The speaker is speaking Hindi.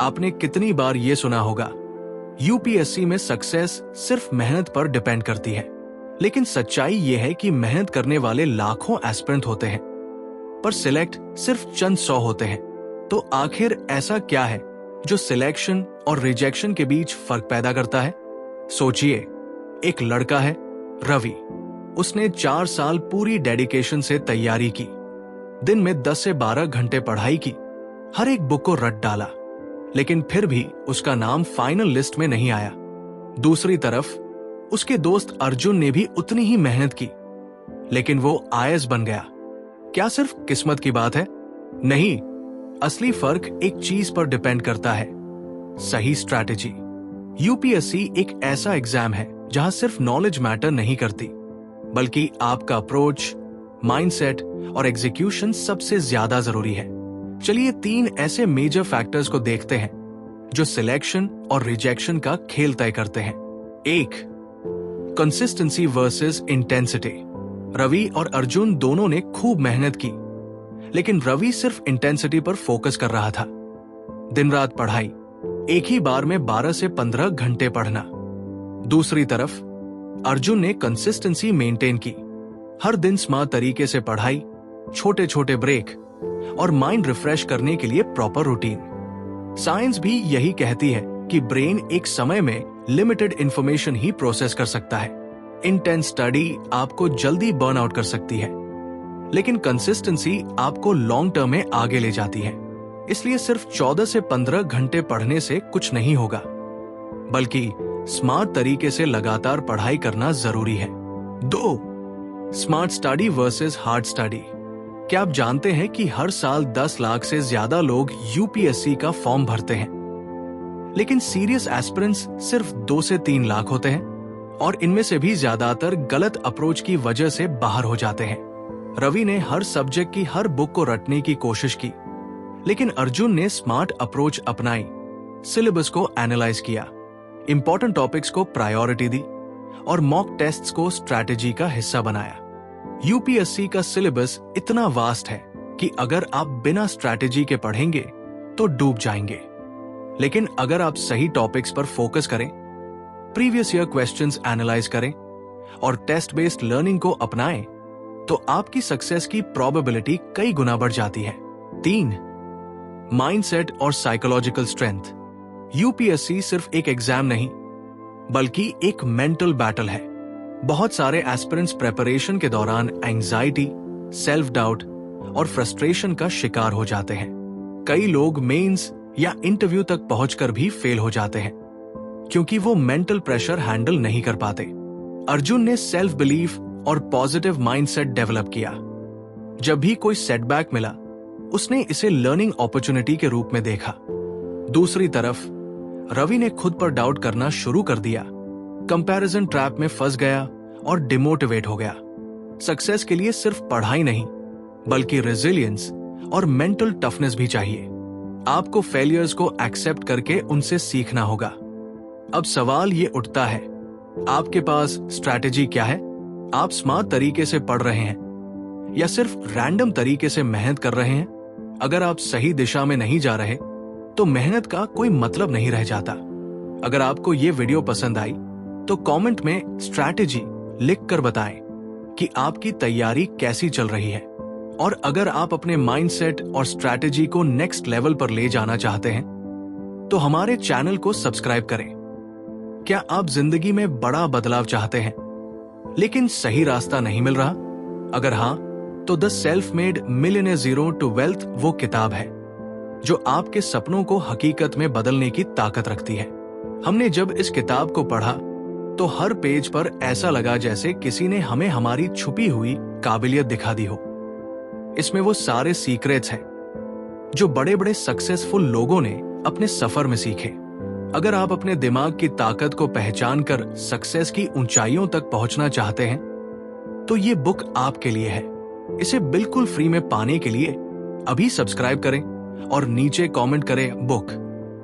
आपने कितनी बार ये सुना होगा, यूपीएससी में सक्सेस सिर्फ मेहनत पर डिपेंड करती है। लेकिन सच्चाई ये है कि मेहनत करने वाले लाखों एस्पिरेंट होते हैं, पर सिलेक्ट सिर्फ चंद 100 होते हैं। तो आखिर ऐसा क्या है जो सिलेक्शन और रिजेक्शन के बीच फर्क पैदा करता है? सोचिए, एक लड़का है रवि। उसने 4 साल पूरी डेडिकेशन से तैयारी की, दिन में 10 से 12 घंटे पढ़ाई की, हर एक बुक को रट डाला, लेकिन फिर भी उसका नाम फाइनल लिस्ट में नहीं आया। दूसरी तरफ उसके दोस्त अर्जुन ने भी उतनी ही मेहनत की, लेकिन वो आईएएस बन गया। क्या सिर्फ किस्मत की बात है? नहीं, असली फर्क एक चीज पर डिपेंड करता है, सही स्ट्रैटेजी। यूपीएससी एक ऐसा एग्जाम है जहां सिर्फ नॉलेज मैटर नहीं करती, बल्कि आपका अप्रोच, माइंडसेट और एग्जीक्यूशन सबसे ज्यादा जरूरी है। चलिए 3 ऐसे मेजर फैक्टर्स को देखते हैं जो सिलेक्शन और रिजेक्शन का खेल तय करते हैं। 1. Consistency versus intensity. रवि और अर्जुन दोनों ने खूब मेहनत की, लेकिन रवि सिर्फ इंटेंसिटी पर फोकस कर रहा था। दिन रात पढ़ाई, एक ही बार में 12 से 15 घंटे पढ़ना। दूसरी तरफ अर्जुन ने कंसिस्टेंसी मेंटेन की, हर दिन स्मार्ट तरीके से पढ़ाई, छोटे छोटे ब्रेक और माइंड रिफ्रेश करने के लिए प्रॉपर रूटीन। साइंस भी यही कहती है कि ब्रेन एक समय में लिमिटेड इंफॉर्मेशन ही प्रोसेस कर सकता है। इंटेंस स्टडी आपको जल्दी बर्न आउट कर सकती है, लेकिन कंसिस्टेंसी आपको लॉन्ग टर्म में आगे ले जाती है। इसलिए सिर्फ 14 से 15 घंटे पढ़ने से कुछ नहीं होगा, बल्कि स्मार्ट तरीके से लगातार पढ़ाई करना जरूरी है। 2. Smart study versus hard study. क्या आप जानते हैं कि हर साल 10 लाख से ज्यादा लोग यूपीएससी का फॉर्म भरते हैं, लेकिन सीरियस एस्पिरेंट्स सिर्फ 2 से 3 लाख होते हैं, और इनमें से भी ज्यादातर गलत अप्रोच की वजह से बाहर हो जाते हैं। रवि ने हर सब्जेक्ट की हर बुक को रटने की कोशिश की, लेकिन अर्जुन ने स्मार्ट अप्रोच अपनाई, सिलेबस को एनालाइज किया, इंपॉर्टेंट टॉपिक्स को प्रायोरिटी दी और मॉक टेस्ट्स को स्ट्रैटेजी का हिस्सा बनाया। यूपीएससी का सिलेबस इतना वास्ट है कि अगर आप बिना स्ट्रैटेजी के पढ़ेंगे तो डूब जाएंगे, लेकिन अगर आप सही टॉपिक्स पर फोकस करें, प्रीवियस ईयर क्वेश्चंस एनालाइज करें और टेस्ट बेस्ड लर्निंग को अपनाएं, तो आपकी सक्सेस की प्रोबेबिलिटी कई गुना बढ़ जाती है। 3. माइंडसेट और साइकोलॉजिकल स्ट्रेंथ। यूपीएससी सिर्फ एक एग्जाम नहीं, बल्कि एक मेंटल बैटल है। बहुत सारे एस्पिरेंट्स प्रेपरेशन के दौरान एंजाइटी, सेल्फ डाउट और फ्रस्ट्रेशन का शिकार हो जाते हैं। कई लोग मेंस या इंटरव्यू तक पहुंचकर भी फेल हो जाते हैं, क्योंकि वो मेंटल प्रेशर हैंडल नहीं कर पाते। अर्जुन ने सेल्फ बिलीफ और पॉजिटिव माइंडसेट डेवलप किया। जब भी कोई सेटबैक मिला, उसने इसे लर्निंग अपॉर्चुनिटी के रूप में देखा। दूसरी तरफ रवि ने खुद पर डाउट करना शुरू कर दिया, कंपैरिजन ट्रैप में फंस गया और डिमोटिवेट हो गया। सक्सेस के लिए सिर्फ पढ़ाई नहीं, बल्कि रेजिलियंस और मेंटल टफनेस भी चाहिए। आपको फेलियर्स को एक्सेप्ट करके उनसे सीखना होगा। अब सवाल ये उठता है, आपके पास स्ट्रैटेजी क्या है? आप स्मार्ट तरीके से पढ़ रहे हैं या सिर्फ रैंडम तरीके से मेहनत कर रहे हैं? अगर आप सही दिशा में नहीं जा रहे, तो मेहनत का कोई मतलब नहीं रह जाता। अगर आपको ये वीडियो पसंद आई, तो कमेंट में स्ट्रैटेजी लिखकर बताएं कि आपकी तैयारी कैसी चल रही है। और अगर आप अपने माइंडसेट और स्ट्रैटेजी को नेक्स्ट लेवल पर ले जाना चाहते हैं, तो हमारे चैनल को सब्सक्राइब करें। क्या आप जिंदगी में बड़ा बदलाव चाहते हैं, लेकिन सही रास्ता नहीं मिल रहा? अगर हाँ, तो the self made millionaire zero to wealth वो किताब है जो आपके सपनों को हकीकत में बदलने की ताकत रखती है। हमने जब इस किताब को पढ़ा, तो हर पेज पर ऐसा लगा जैसे किसी ने हमें हमारी छुपी हुई काबिलियत दिखा दी हो। इसमें वो सारे सीक्रेट्स हैं जो बड़े बड़े सक्सेसफुल लोगों ने अपने सफर में सीखे। अगर आप अपने दिमाग की ताकत को पहचान कर सक्सेस की ऊंचाइयों तक पहुंचना चाहते हैं, तो ये बुक आपके लिए है। इसे बिल्कुल फ्री में पाने के लिए अभी सब्सक्राइब करें और नीचे कमेंट करें बुक।